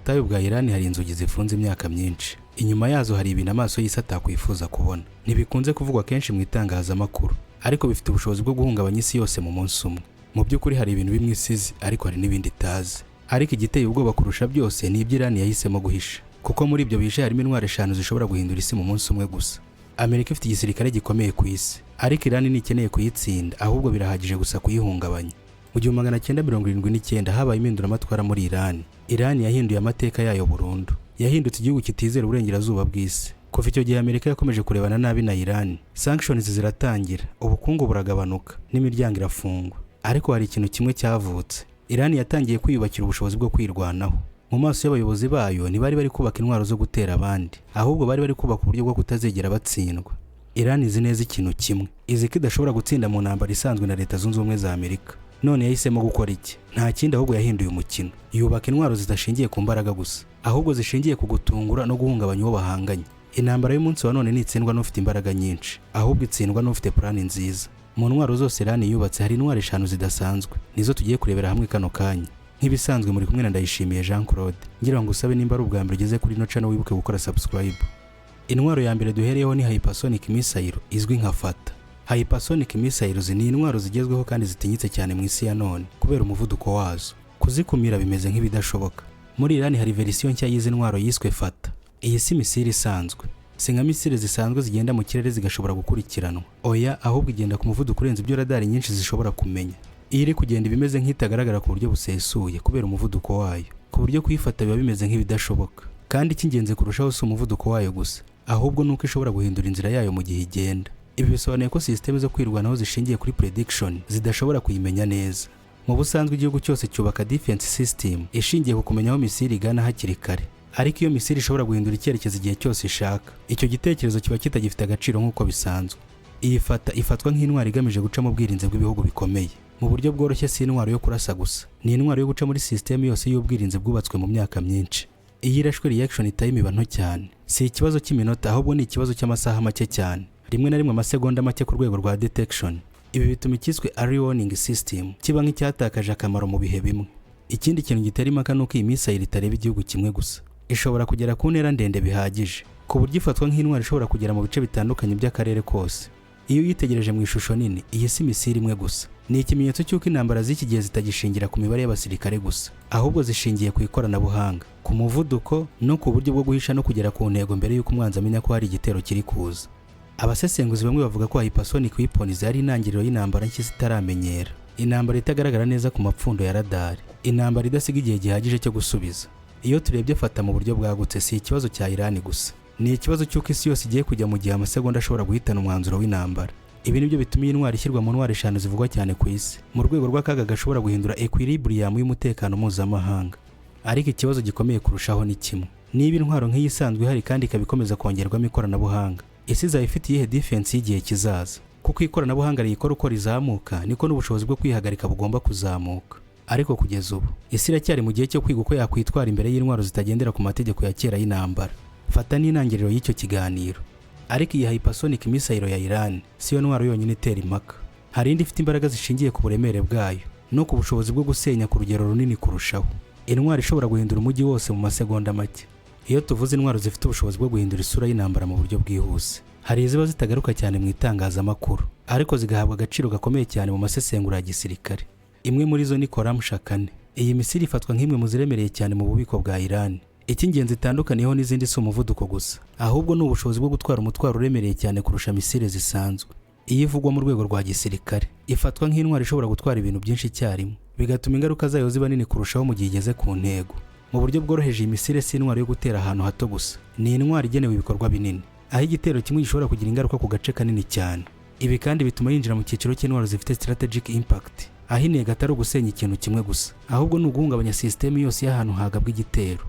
butayu bwa Iran hari inzugi zifunze imyaka myinshi. Inyuma yazo hari ibintu amaso y'isi atakwifuza kubona. Ntibikunze kuvugwa kenshi mu itangazamakuru, ariko bifite ubushobozi bwo guhungabanya isi yose mu munsi umwe. Mu by'ukuri hari ibintu bimwe isizi, ariko hari n'ibindi itazi. Ariko igiteye ubwoba kurusha byose ni ibyo Iran yahisemo guhisha, kuko muri ibyo bije harimo intwaro 5 zishobora guhindura isi mu munsi umwe gusa. Amerika ifite igisirikare gikomeye ku isi, ariko Iran ntikeneye kuyitsinda, ahubwo birahagije gusa kuyihungabanya. Mu 1979 habaye impinduramatwara muri Iran. Iran yahinduye amateka yayo burundu. Yahindutse igihugu kitizera uburengerazuba bw'isi. Kuva icyo gihe Amerika yakomeje kurebana nabi na Iran. Sanctions ziratangira, ubukungu buragabanuka, n'imiryango irafungwa. Ariko hari ikintu kimwe cyavutse. Iran yatangiye kwiyubakira ubushobozi bwo kwirwanaho. Mu maso y'abayobozi bayo ntibari bari kubaka intwaro zo gutera abandi, ahubwo bari bari kubaka uburyo bwo kutazegera batsindwa. Iran izi neza ikintu kimwe, izi ko idashobora gutsinda mu ntambara isanzwe na Leta Zunze Ubumwe za Amerika. None yahisemo gukora iki? Nta kindi ahubwo yahinduye umukino. Yubaka intwaro zidashingiye ku mbaraga gusa, ahubwo zishingiye ku gutungura no guhungabanya uwo bahanganye. Intambara y'umunsi wa none ntitsindwa n'ufite imbaraga nyinshi, ahubwo itsindwa n'ufite plan nziza. Mu ntwaro zose Iran yubatse hari intwaro 5 zidasanzwe, nizo tugiye kurebera hamwe kano kanya. Nk'ibisanzwe muri kumwe na Ndayishimiye Jean Claude. Ngira ngo usabe nimba ari ubwa mbere ugeze kuri no channel wibuke gukora subscribe. Intwaro ya mbere duhereyeho ni hypersonic missile izwi nka Fata. Hypersonic missiles ni intwaro zigezweho kandi zitinyitse cyane mu isi ya none kubera umuvuduko wazo. Kuzikumira bimeze nk'ibidashoboka. Muri Iran hari version nshya y'izi ntwaro yiswe Fata. Iyi si misile isanzwe. Si nka misile zisanzwe zigenda mu kirere zigashobora gukurikiranwa. Oya, ahubwo igenda ku muvuduko urenze ibyo radari nyinshi zishobora kumenya. Iyi iri kugenda bimeze nk'itagaragara ku buryo busesuye kubera umuvuduko wayo, ku buryo kuyifata biba bimeze nk'ibidashoboka. Kandi icy'ingenzi kurushaho si umuvuduko wayo gusa, ahubwo nuko ishobora guhindura inzira yayo mu gihe igenda. Ibi bisobanuye ko system zo kwirwanaho zishingiye kuri prediction zidashobora kuyimenya neza. Mu busanzwe igihugu cyose cyubaka defense system ishingiye ku kumenya aho misile igana hakiri kare, ariko iyo misile ishobora guhindura icyerekezo igihe cyose ishaka. Icyo gitekerezo kiba kitagifite agaciro nk'uko bisanzwe. Iyi Fata ifatwa nk'intwaro igamije guca mu bwirinzi bw'ibihugu bikomeye. Mu buryo bworoshye si intwaro yo kurasa gusa, ni intwaro yo guca muri system yose y'ubwirinzi bwubatswe mu myaka myinshi. Iyi irashwe reaction time iba nto cyane. Si ikibazo cy'iminota, ahubwo ni ikibazo cy'amasaha make cyane. Rimwe na rimwe amasegonda make ku rwego rwa detection. Ibi bituma ikiswe early warning system kiba nk'icyatakaje akamaro mu bihe bimwe. Ikindi kintu gitera impaka nuko iyi missile itareba igihugu kimwe gusa. Ishobora kugera ku ntera ndende bihagije, ku buryo ifatwa nk'intwaro ishobora kugera mu bice bitandukanye by'akarere kose. Iyo yitegereje mu ishusho nini, iyi si misile imwe gusa. Ni ikimenyetso cy'uko intambara z'iki gihe zitagishingira ku mibare y'abasirikare gusa, ahubwo zishingiye ku ikoranabuhanga, ku muvuduko no ku buryo bwo guhisha no kugera ku ntego mbere y'uko umwanzi amenya ko hari igitero kiri kuza. Abasesenguzi bamwe bavuga ko hypersonic weapons ari intangiriro y'intambara nshya zitaramenyera. Intambara itagaragara neza ku mapfundo ya radar, intambara idasiga igihe gihagije cyo gusubiza. Iyo turebye Fata mu buryo bwagutse, si ikibazo cya Iran gusa, ni ikibazo cy'uko isi yose igiye kujya mu gihe amasegonda ashobora guhitana umwanzuro w'intambara. Ibi nibyo bituma iyi ntwaro ishyirwa mu ntwaro 5 zivugwa cyane ku isi, mu rwego rw'akaga gashobora guhindura equilibrium y'umutekano mpuzamahanga. Ariko ikibazo gikomeye kurushaho ni kimwe: niba intwaro nk'iyi isanzwe ihari kandi ikabikomeza kongerwamo ikoranabuhanga, isi izaba ifite iyihe defense y'igihe kizaza? Kuko ikoranabuhanga riyikora uko rizamuka, niko n'ubushobozi bwo kwihagarika bugomba kuzamuka. Ariko kugeza ubu isi iracyari mu gihe cyo kwiga uko yakwitwara imbere y'intwaro zitagendera ku mategeko ya kera y'intambara. Fata n'intangiriro y'icyo kiganiro. Ariko iyi hypersonic missile ya Iran siyo ntwaro yonyine itera impaka. Hari indi ifite imbaraga zishingiye ku buremere bwayo no ku bushobozi bwo gusenya ku rugero runini kurushaho. Intwaro ishobora guhindura umujyi wose mu masegonda make. Iyo tuvuze intwaro zifite ubushobozi bwo guhindura isura y'intambara mu buryo bwihuse, hari iziba zitagaruka cyane mu itangazamakuru, ariko zigahabwa agaciro gakomeye cyane mu masesengura ya gisirikare. Imwe muri zo ni Khorramshahr-4. Iyi misile ifatwa nk'imwe mu ziremereye cyane mu bubiko bwa Iran. Icy'ingenzi itandukaniyeho n'izindi si umuvuduko gusa, ahubwo ni ubushobozi bwo gutwara umutwaro uremereye cyane kurusha misile zisanzwe. Iyi ivugwa mu rwego rwa gisirikare ifatwa nk'intwaro ishobora gutwara ibintu byinshi icyarimwe, bigatuma ingaruka zayo ziba nini kurushaho mu gihe igeze ku ntego. Mu buryo bworoheje, iyi misile si intwaro yo gutera ahantu hato gusa, ni intwaro igenewe ibikorwa binini, aho igitero kimwe gishobora kugira ingaruka ku gace kanini cyane. Ibi kandi bituma yinjira mu cyiciro cy'intwaro zifite strategic impact, aho intego atari ugusenya ikintu kimwe gusa, ahubwo ni uguhungabanya system yose y'ahantu hagabwa igitero.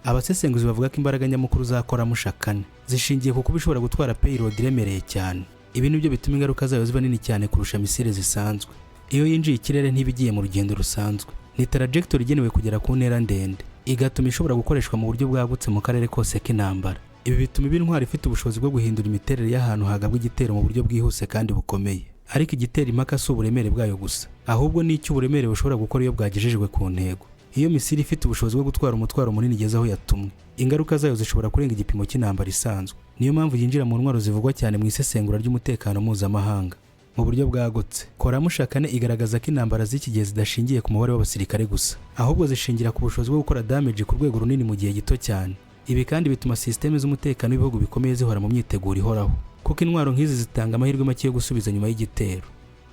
Abasesenguzi bavuga ko imbaraga nyamukuru za Khorramshahr-4 zishingiye ku kuba ishobora gutwara payload iremereye cyane. Ibi nibyo bituma ingaruka zayo ziba nini cyane kurusha misile zisanzwe. Iyo yinjiye ikirere ntibigiye mu rugendo rusanzwe, ni trajectory igenewe kugera ku ntera ndende, igatuma ishobora gukoreshwa mu buryo bwagutse mu karere kose k'intambara. Ibi bituma iba intwaro ifite ubushobozi bwo guhindura imiterere y'ahantu hagabwa igitero mu buryo bwihuse kandi bukomeye. Ariko igitera impaka si uburemere bwayo gusa, ahubwo ni icyo uburemere bushobora gukora iyo bwagejejwe ku ntego. Iyo misile ifite ubushobozi bwo gutwara umutwaro munini igeze aho yatumwe, ingaruka zayo zishobora kurenga igipimo cy'intambara isanzwe. Niyo mpamvu yinjira mu ntwaro zivugwa cyane mu isesengura ry'umutekano mpuzamahanga. Mu buryo bwagutse, Koramushakane igaragaza ko intambara z'iki gihe zidashingiye ku mubare w'abasirikare gusa, ahubwo zishingira ku bushobozi bwo gukora damage ku rwego runini mu gihe gito cyane. Ibi kandi bituma systeme z'umutekano w'ibihugu bikomeye zihora mu myiteguro ihoraho, kuko intwaro nk'izi zitanga amahirwe make yo gusubiza nyuma y'igitero.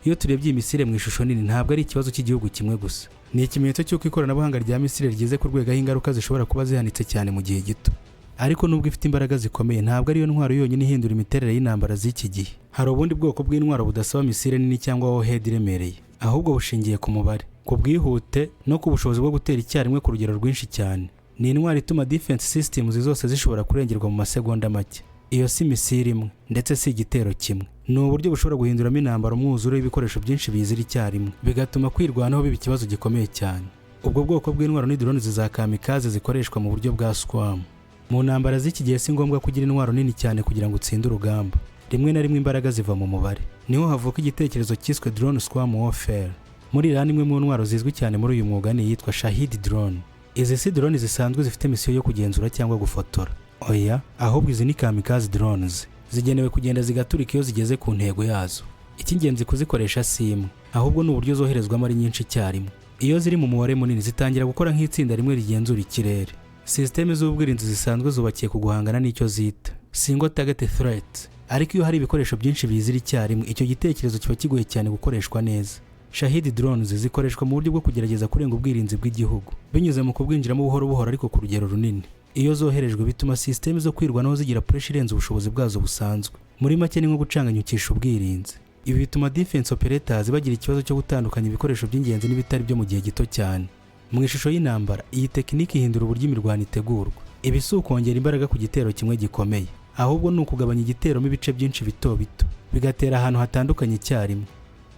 Iyo turebye iyi misile mu ishusho nini, ntabwo ari ikibazo cy'igihugu kimwe gusa. Ni ikimenyetso cy'uko ikoranabuhanga rya misile rigeze ku rwego aho ingaruka zishobora kuba zihanitse cyane mu gihe gito. Ariko nubwo ifite imbaraga zikomeye, ntabwo ariyo ntwaro yonyine ihindura imiterere y'intambara z'iki gihe. Hari ubundi bwoko bw'intwaro budasaba misile nini cyangwa warhead iremereye, ahubwo bushingiye ku mubare, ku bwihute no ku bushobozi bwo gutera icyarimwe ku rugero rwinshi cyane. Ni intwaro ituma defense systems zose zishobora kurengerwa mu masegonda make. Iyo si misile imwe, ndetse si igitero kimwe. Ni uburyo bushobora guhinduramo intambara umwuzure w'ibikoresho byinshi bizira icyarimwe, bigatuma kwirwanaho biba ikibazo gikomeye cyane. Ubwo bwoko bw'intwaro ni drones za kamikaze zikoreshwa mu buryo bwa swarm. Mu ntambara z'iki gihe si ngombwa kugira intwaro nini cyane kugira ngo utsinde urugamba. Rimwe na rimwe imbaraga ziva mu mubare. Niho havuka igitekerezo cyiswe drone swarm warfare. Muri Iran imwe mu ntwaro zizwi cyane muri uyu mwuga ni yitwa Shahid drone. Izi si drone zisanzwe zifite misiyo yo kugenzura cyangwa gufotora. Oya, ahubwo izi ni kamikaze drones. Zigenewe kugenda zigaturika iyo zigeze ku ntego yazo. Icy'ingenzi kuzikoresha si imwe, ahubwo ni uburyo zoherezwamo ari nyinshi icyarimwe. Iyo ziri mu mubare munini zitangira gukora nk'itsinda rimwe rigenzura ikirere. Systeme z'ubwirinzi zisanzwe zubakiye ku guhangana n'icyo zita single target threat. Ariko iyo hari ibikoresho byinshi bizira icyarimwe, icyo gitekerezo kiba kigoye cyane gukoreshwa neza. Shahid drones zikoreshwa mu buryo bwo kugerageza kurenga ubwirinzi bw'igihugu, binyuze mu kubwinjiramo buhoro buhoro ariko ku rugero runini. Iyo zoherejwe bituma systeme zo kwirwanaho zigira pressure irenze ubushobozi bwazo busanzwe. Muri make ni nko gucanganyukisha ubwirinzi. Ibi bituma defense operators bagira ikibazo cyo gutandukanya ibikoresho by'ingenzi n'ibitari byo mu gihe gito cyane. Mu ishusho y'intambara, iyi tekiniki ihindura uburyo imirwano itegurwa. Ibi si ukongera imbaraga ku gitero kimwe gikomeye, ahubwo ni ukugabanya igitero mu bice byinshi bito bito, bigatera ahantu hatandukanye icyarimwe.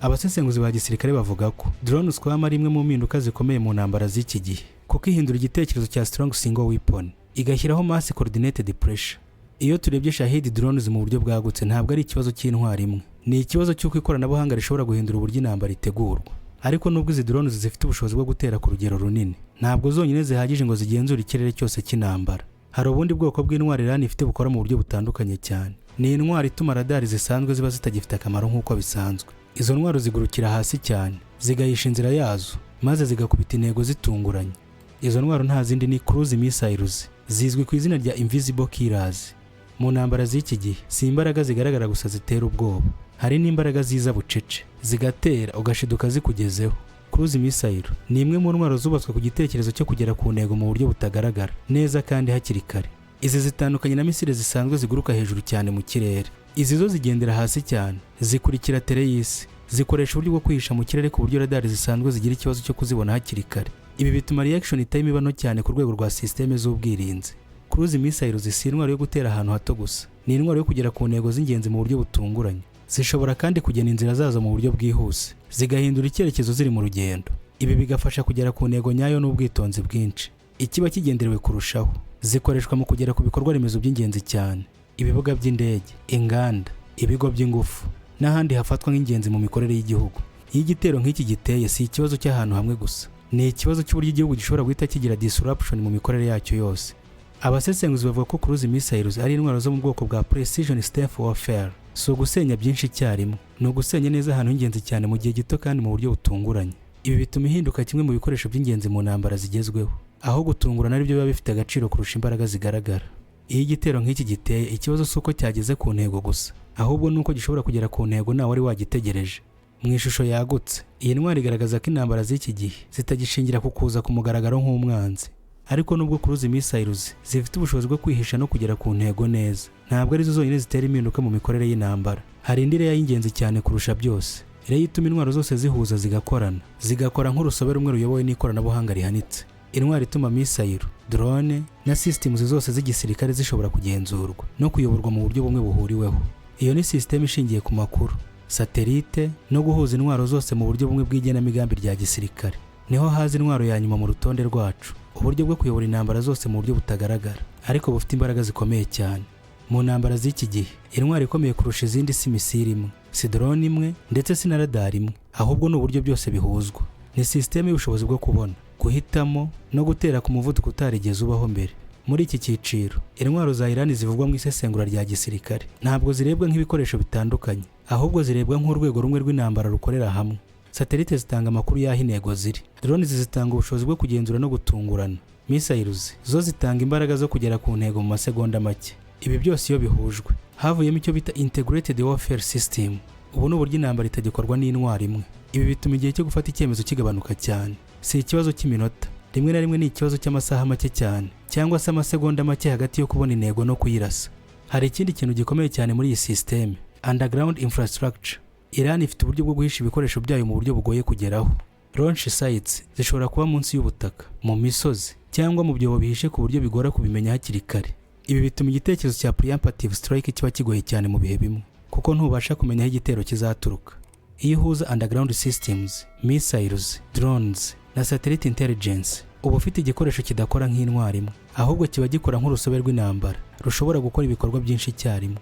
Abasesenguzi ba gisirikare bavuga ko drone swarm ari imwe mu mpinduka zikomeye mu ntambara z'iki gihe, kuko ihindura igitekerezo cya strong single weapon, igashyiraho mass coordinated pressure. Iyo turebye Shahid drones mu buryo bwagutse, ntabwo ari ikibazo cy'intwaro imwe, ni ikibazo cy'uko ikoranabuhanga rishobora guhindura uburyo intambara itegurwa. Ariko nubwo izi drones zifite ubushobozi bwo gutera ku rugero runini, ntabwo zonyine zihagije ngo zigenzure ikirere cyose cy'intambara. Hari ubundi bwoko bw'intwaro Iran ifite bukora mu buryo butandukanye cyane. Ni intwaro ituma radari zisanzwe ziba zitagifite akamaro nk'uko bisanzwe. Izo ntwaro zigurukira hasi cyane, zigahisha inzira yazo, maze zigakubita intego zitunguranye. Izo ntwaro nta zindi ni cruise missiles, zizwi ku izina rya invisible killers. Mu ntambara z'iki gihe, si imbaraga zigaragara gusa zitera ubwoba, hari n'imbaraga ziza bucece, zigatera ugashiduka zikugezeho. Cruise missile ni imwe mu ntwaro zubatswe ku gitekerezo cyo kugera ku ntego mu buryo butagaragara neza kandi hakiri kare. Izi zitandukanye na misile zisanzwe ziguruka hejuru cyane mu kirere. Izi zo zigendera hasi cyane, zikurikira tere y'isi, zikoresha uburyo bwo kwihisha mu kirere ku buryo radari zisanzwe zigira ikibazo cyo kuzibona hakiri kare. Ibi bituma reaction time iba nto cyane ku rwego rwa systeme z'ubwirinzi. Cruise missiles si intwaro yo gutera ahantu hato gusa, ni intwaro yo kugera ku ntego z'ingenzi mu buryo butunguranye. Zishobora kandi kugena inzira zazo mu buryo bwihuse, zigahindura icyerekezo ziri mu rugendo. Ibi bigafasha kugera ku ntego nyayo n'ubwitonzi bwinshi. Ikiba kigenderewe kurushaho, zikoreshwa mu kugera ku bikorwa remezo by'ingenzi cyane, ibibuga by'indege, inganda, ibigo by'ingufu n'ahandi hafatwa nk'ingenzi mu mikorere y'igihugu. Iyo igitero nk'iki giteye, si ikibazo cy'ahantu hamwe gusa, ni ikibazo cy'uburyo igihugu gishobora guhita kigira disruption mu mikorere yacyo yose. Abasesenguzi bavuga ko cruise missiles ari intwaro zo mu bwoko bwa precision stealth warfare. Si ugusenya byinshi icyarimwe, ni ugusenya neza ahantu h'ingenzi cyane mu gihe gito kandi mu buryo butunguranye. Ibi bituma ihinduka kimwe mu bikoresho by'ingenzi mu ntambara zigezweho, aho gutungurana ari byo biba bifite agaciro kurusha imbaraga zigaragara. Iyo igitero nk'iki giteye, ikibazo si uko cyageze ku ntego gusa, ahubwo ni uko gishobora kugera ku ntego nawe wari wagitegereje. Mu ishusho yagutse, iyi ntwaro igaragaza ko intambara z'iki gihe zitagishingira ku kuza ku mugaragaro nk'umwanzi. Ariko nubwo cruise missiles zifite ubushobozi bwo kwihisha no kugera ku ntego neza, ntabwo arizo zonyine zitera impinduka mu mikorere y'intambara. Hari indi reya y'ingenzi cyane kurusha byose, reya ituma intwaro zose zihuza zigakorana, zigakora nk'urusobe rumwe ruyobowe n'ikoranabuhanga rihanitse. Intwaro ituma missile, drone na systems zose z'igisirikare zishobora kugenzurwa no kuyoborwa mu buryo bumwe buhuriweho. Iyo ni system ishingiye ku makuru, satellite no guhuza intwaro zose mu buryo bumwe bw'igenamigambi rya gisirikare. Niho haza intwaro ya nyuma mu rutonde rwacu, uburyo bwo kuyobora intambara zose mu buryo butagaragara ariko bufite imbaraga zikomeye cyane. Mu ntambara z'iki gihe, intwaro ikomeye kurusha izindi si misile imwe, si drone imwe, ndetse si na radar imwe, ahubwo ni uburyo byose bihuzwa. Ni systeme y'ubushobozi bwo kubona, guhitamo no gutera ku muvuduko utarigeze ubaho mbere. Muri iki cyiciro intwaro za Iran zivugwa mu isesengura rya gisirikare ntabwo zirebwa nk'ibikoresho bitandukanye, ahubwo zirebwa nk'urwego rumwe rw'intambara rukorera hamwe. Satelite zitanga amakuru y'aho intego ziri, drones zitanga ubushobozi bwo kugenzura no gutungurana, missiles zo zitanga imbaraga zo kugera ku ntego mu masegonda make. Ibi byose iyo bihujwe havuyemo icyo bita integrated warfare system. Ubu ni uburyo intambara itagikorwa n'intwaro imwe. Ibi bituma igihe cyo gufata icyemezo kigabanuka cyane. Si ikibazo cy'iminota, rimwe na rimwe ni ikibazo cy'amasaha make cyane, cyangwa se amasegonda make hagati yo kubona intego no kuyirasa. Hari ikindi kintu gikomeye cyane muri iyi system, underground infrastructure. Iran ifite uburyo bwo guhisha ibikoresho byayo mu buryo bugoye kugeraho. Launch sites zishobora kuba munsi y'ubutaka, mu misozi, cyangwa mu byobo bihishe ku buryo bigora kubimenya hakiri kare. Ibi bituma igitekerezo cya preemptive strike kiba kigoye cyane mu bihe bimwe, kuko ntubasha kumenya aho igitero kizaturuka. Iyo uhuza underground systems, missiles, drones na satellite intelligence, uba ufite igikoresho kidakora nk'intwaro imwe, ahubwo kiba gikora nk'urusobe rw'intambara rushobora gukora ibikorwa byinshi icyarimwe.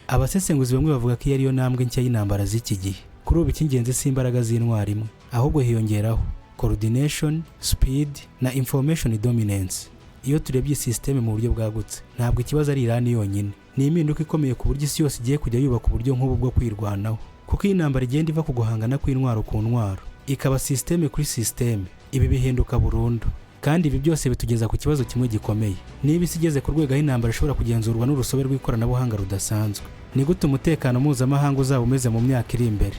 Abasesenguzi bamwe bavuga ko iyi ariyo ntambwe nshya y'intambara z'iki gihe. Kuri ubu icy'ingenzi si imbaraga z'intwaro imwe, ahubwo hiyongeraho coordination, speed na information dominance. Iyo turebye system mu buryo bwagutse, ntabwo ikibazo ari Iran yonyine. Ni impinduka ikomeye ku buryo isi yose igiye kujya yubaka uburyo nk'ubu bwo kwirwanaho, kuko iyi ntambara igenda iva ku guhangana kw'intwaro ku ntwaro ikaba system kuri system. Ibi bihinduka burundu, kandi ibi byose bitugeza ku kibazo kimwe gikomeye. Niba isi igeze ku rwego aho intambara ishobora kugenzurwa n'urusobe rw'ikoranabuhanga rudasanzwe, ni gute umutekano mpuzamahanga uzaba umeze mu myaka iri imbere?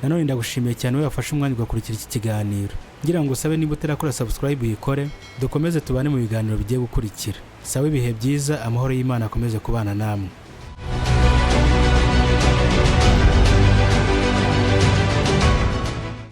Nanone ndagushimiye cyane we wafashe umwanya ugakurikira iki kiganiro. Ngira ngo usabe niba utarakora subscribe uyikore, dukomeze tubane mu biganiro bigiye gukurikira. Sawa, ibihe byiza, amahoro y'Imana akomeze kubana namwe.